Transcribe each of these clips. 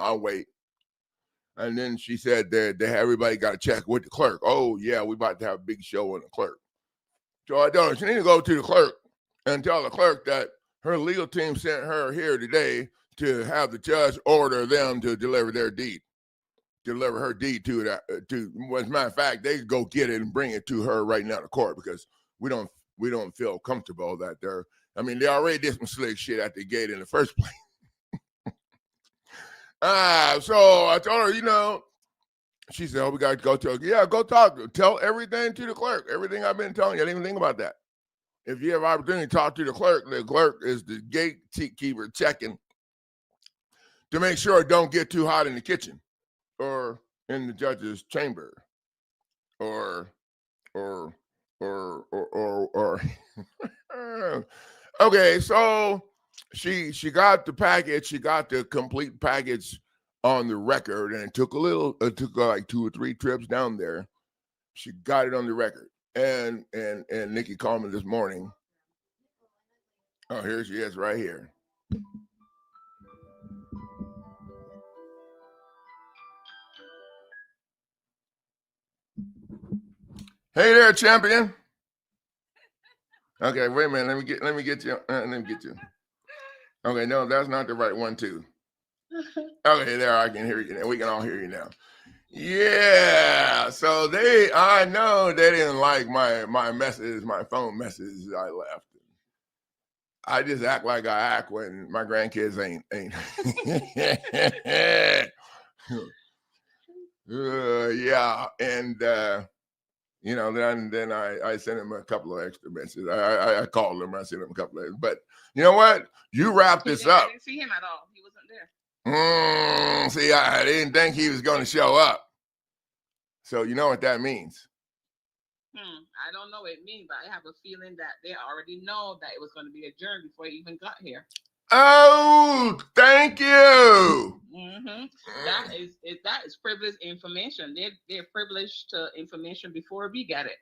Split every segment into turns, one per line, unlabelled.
I'll wait. And then she said that everybody got to check with the clerk. Oh, yeah, we about to have a big show on the clerk. So I told her she need to go to the clerk and tell the clerk that her legal team sent her here today to have the judge order them to deliver their deed. Deliver her deed to that. As a matter of fact, they go get it and bring it to her right now to court because we don't feel comfortable that they're. I mean, they already did some slick shit at the gate in the first place. So I told her, she said, "Oh, we got to go to her." Yeah, go talk. Tell everything to the clerk. Everything I've been telling you. I didn't even think about that. If you have opportunity to talk to the clerk is the gatekeeper checking to make sure it don't get too hot in the kitchen or in the judge's chamber or okay, so she got the package, she got the complete package on the record, and it took like 2 or 3 trips down there. She got it on the record. And Nikki called me this morning. Oh, here she is right here. Hey there, champion. Okay, wait a minute. Let me get you. Okay, no, that's not the right one too. Okay, there, I can hear you now. We can all hear you now. Yeah. So I know they didn't like my message, my phone message I left. I just act like I act when my grandkids ain't. Yeah, and then I sent him a couple of extra messages. I called him. I sent him a couple of. But you know what? You wrap this up.
I didn't see him at all. He wasn't there.
See, I didn't think he was going to show up. So you know what that means?
I don't know what it means, but I have a feeling that they already know that it was going to be adjourned before he even got here.
Oh, thank you.
Mm-hmm. That is privileged information. They're privileged to information before we get it.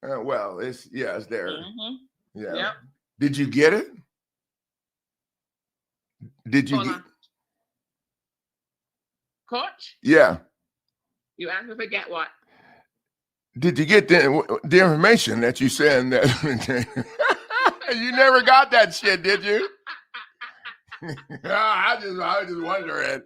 Well, it's there.
Mm-hmm.
Yeah.
Yep.
Did you get it? Did you get?
Coach?
Yeah.
You asked me to get what?
Did you get the information that you sent? That you never got that shit, did you? I was just wondering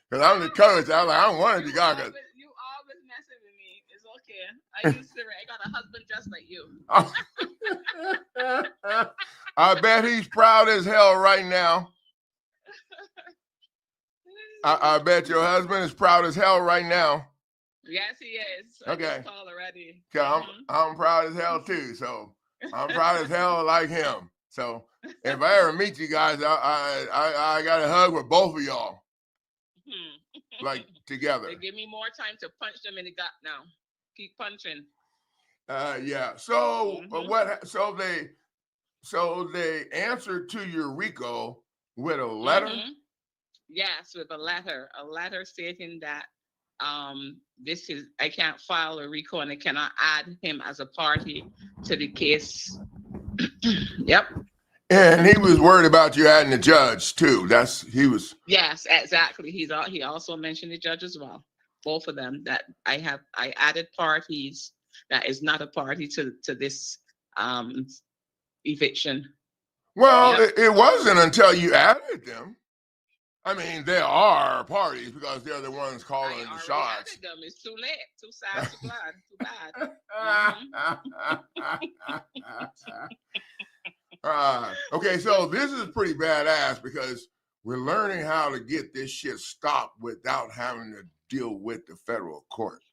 because I'm the coach. I was like, I don't want to be gone.
You always messing with me. It's okay. I used to. I got a husband just like you.
I bet he's proud as hell right now. I bet your husband is proud as hell right now.
Yes, he is.
Okay.
Already.
I'm proud as hell too. So I'm proud as hell like him. So if I ever meet you guys, I got a hug with both of y'all, like together.
They give me more time to punch them in the gut now. Keep punching.
Yeah. So what? So they answered to your RICO with a letter.
Yes, with a letter stating that I can't file a RICO and I cannot add him as a party to the case. Yep.
And he was worried about you adding the judge too. Yes,
exactly. He also mentioned the judge as well. Both of them, that I added parties that is not a party to this eviction.
Well, it wasn't until you added them. I mean, there are parties because they're the ones calling the shots.
Added them. It's too late. Too sad. Too bad.
Okay, so this is pretty badass because we're learning how to get this shit stopped without having to deal with the federal court.